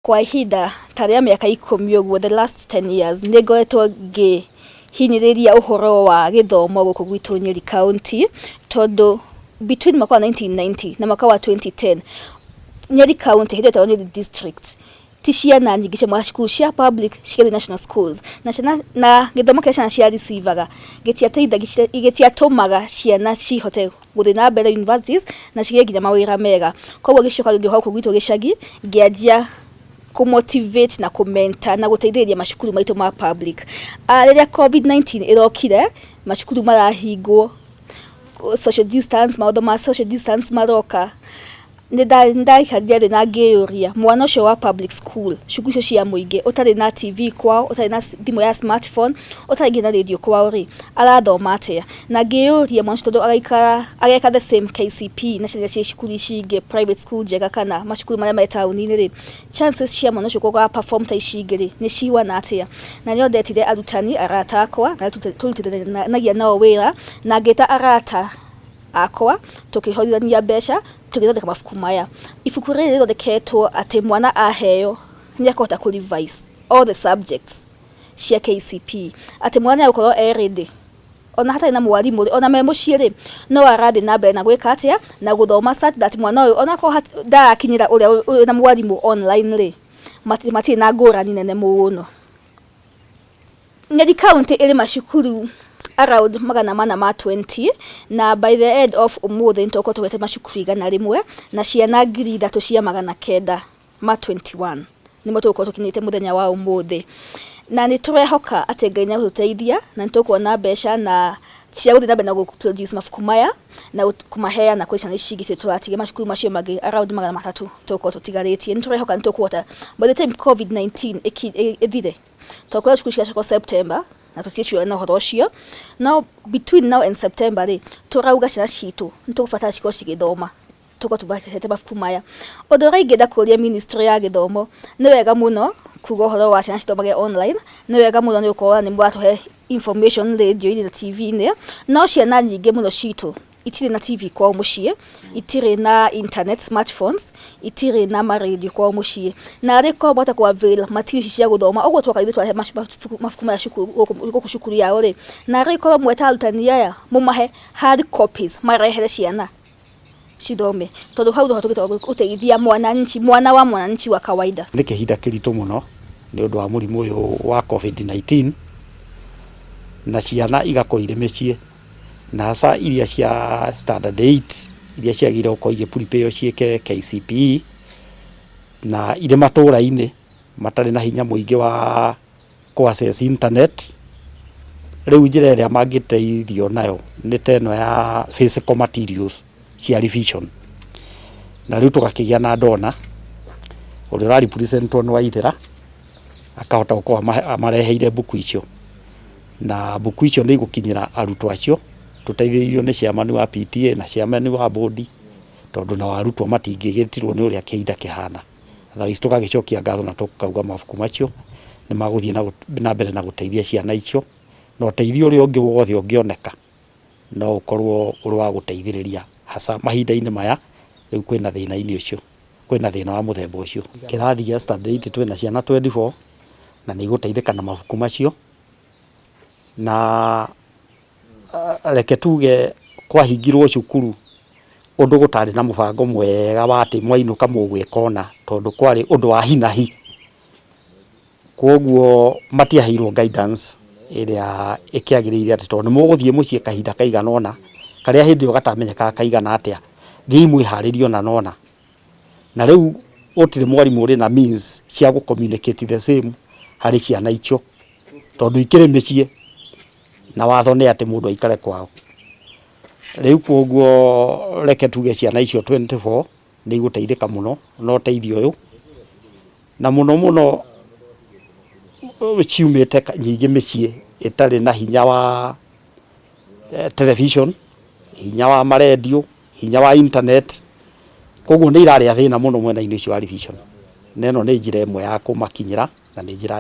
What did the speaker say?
Kwa ihinda taria miaka 10 uguo, the last 10 years nigoretwo hinyiriria uhoro wa githomo guku gwitu Nyeri County, tondu between mwaka wa 1990 na mwaka wa 2010 Nyeri County hindi ta Nyeri district ticiana nyingi cia macukuru cia public cia national schools na githomo kia ciana cia receivaga gitiatumaga ciana cihote guthi na mbere universities na cigire nginya mawira mega. Koguo gicoka gihau kugwitwo gicagi gianjia kumotivate na kumenta na guteithĩrĩria macukuru maitu ma public. Rĩrĩa COVID-19 irokire, macukuru marahingwo, social distance, maũndũ ma social distance maroka, nĩndaikaria thĩ na ngĩyũria mwana ũcio wa public school, cukuru icio cia mũingĩ, ũtarĩ na TV kwao, ũtarĩ na thimũ ya smartphone, ũtarĩ nginya radio kwao rĩ, arathoma atĩa? Na ngĩyũria mwana ũcio tondũ ageka the same KCP na ciana cia cukuru ici ingĩ private school njega kana macukuru marĩa me taũni-inĩ rĩ, chances cia mwana ũcio gũga perform ta ici ingĩ rĩ, nĩ cihana atĩa? Na nĩo ndetire arutani arata akwa na tũrutithanagia nao wĩra, na ngĩta arata akwa tukihorithania mbeca tugithondeka mabuku maya. Ibuku rĩrĩ rĩthondeketwo atĩ mwana aheo nĩakũhota ku revise all the subjects cia KCP, atĩ mwana agũkorwo ready ona hatarĩ na mwarimũ ona me mũciĩ rĩ, no arathi na mbere na gwĩka atĩa na gũthoma such that mwana ũyũ ona ko ndakinyĩra ũrĩa na mwarimũ online rĩ, matirĩ na ngũrani nene mũno. Nyeri County ĩrĩ macukuru around 420 na by the end of umuthi ntoko tugete macukuru 100 na ciana 3,921 nimo tuko tukinyite muthenya wa umuthi, na ni turehoka ati Ngai nĩagũtũteithia na nĩtũkuona mbeca na cia gũthina mbere na gũproduce mabuku maya na kumahea na kwĩcana icigi tũratige macukuru macio mangĩ around 300 tuko tutigarĩtie. Nĩtũrehoka nĩtũkuhota by the time COVID-19 ithire tũkora cukuru cia September na tutichwe na uhoro ucio. Now between now and September ri turauga ciana citu nitugubatara ciko cigithoma tuko tubakete mabuku maya. Ũndũ ũrĩa ingĩenda kũria ministry ya gĩthomo nĩ wega mũno kuga ũhoro wa ciana cithomage online, nĩ wega mũno nĩ gũkorwo nĩ mũratũhe information radio-inĩ na TV-inĩ, no ciana nyingĩ mũno citu itirĩ na TV kwao mũciĩ, itirĩ na internet smartphones, itirĩ na radio kwao mũciĩ, na arĩko bota kwa avail materials cia gũthoma. Ũguo twakaithĩ twahe mabuku maya cukuru cukuru yao rĩ, na arĩko mweta arutani aya mũmahe hard copies marehere ciana cithome, tondũ hau ndio tũteithia mwana wa mwananchi wa kawaida. Nĩ kĩhinda kĩritũ mũno nĩ ũndũ wa mũrimũ ũyũ wa COVID-19 na ciana igakoire mĩciĩ na hasa iria cia standard 8 iria ciagire uko ige prepare cieke KCPE na ile matũra-inĩ matarĩ na hinya mũingĩ wa access internet. Rĩu njĩra ĩrĩa mangĩteithio nayo nĩ teno ya physical materials cia revision, na rĩu tũgakĩgĩa na ndona ũrĩa ũrari present nĩ Waithera akahota gũkorwo amareheire buku icio, na buku icio nĩ igũkinyĩra arutwo acio tuteithĩrĩirio nĩ ciamani wa PTA na ciamani wa bodi, tondũ na Arutwo matingĩgĩtirwo nĩ ũrĩa kĩhinda kĩhana. Thaĩci tũgagĩcokia ngatho na tũkauga mabuku macio nĩ magũthiĩ na mbere na gũteithia ciana icio, na ũteithio ũrĩa ũngĩ wothe ũngĩoneka no ũkorwo ũrĩ wa gũteithĩrĩria hasa mahinda-inĩ maya. Rĩu kwĩna thĩna-inĩ ũcio, kwĩna thĩna wa mũthemba ũcio. Kĩrathi gĩa standard 8 twĩna ciana 24 na nĩ igũteithĩka na mabuku macio, na reke tuge kwahingirwo cukuru ũndũ gũtarĩ na mũbango mwega wa atĩ mwainũka mũgwĩkona, tondũ kwarĩ ũndũ wa hinahi. Kwoguo matiaheirwo guidance ĩrĩa ĩkĩagĩrĩire atĩ tondũ mũgũthiĩ mũciĩ kahinda kaigana ũna karĩa hĩndĩ ĩyo gatamenyekaga kaigana atĩa, thiĩ mwĩharĩrio na nona. Na rĩu ũtirĩ mwarimũ ũrĩ na means cia gũcommunicate the same harĩ ciana icio, tondũ ikĩrĩ mĩciĩ na watho nĩ atĩ mũndũ aikare kwao. Rĩu kwoguo reke tuge ciana icio 24 nĩ igũteithĩka mũno no teithio ũyũ, na mũno ciumĩte nyingĩ mĩciĩ ĩtarĩ na hinya wa television, hinya wa maredio, hinya wa internet. Kwoguo nĩ irarĩa thĩna mũno mwena-inĩ ũcio wa revision. Neno nĩ njĩra ĩmwe ya kũmakinyĩra na nĩ njĩra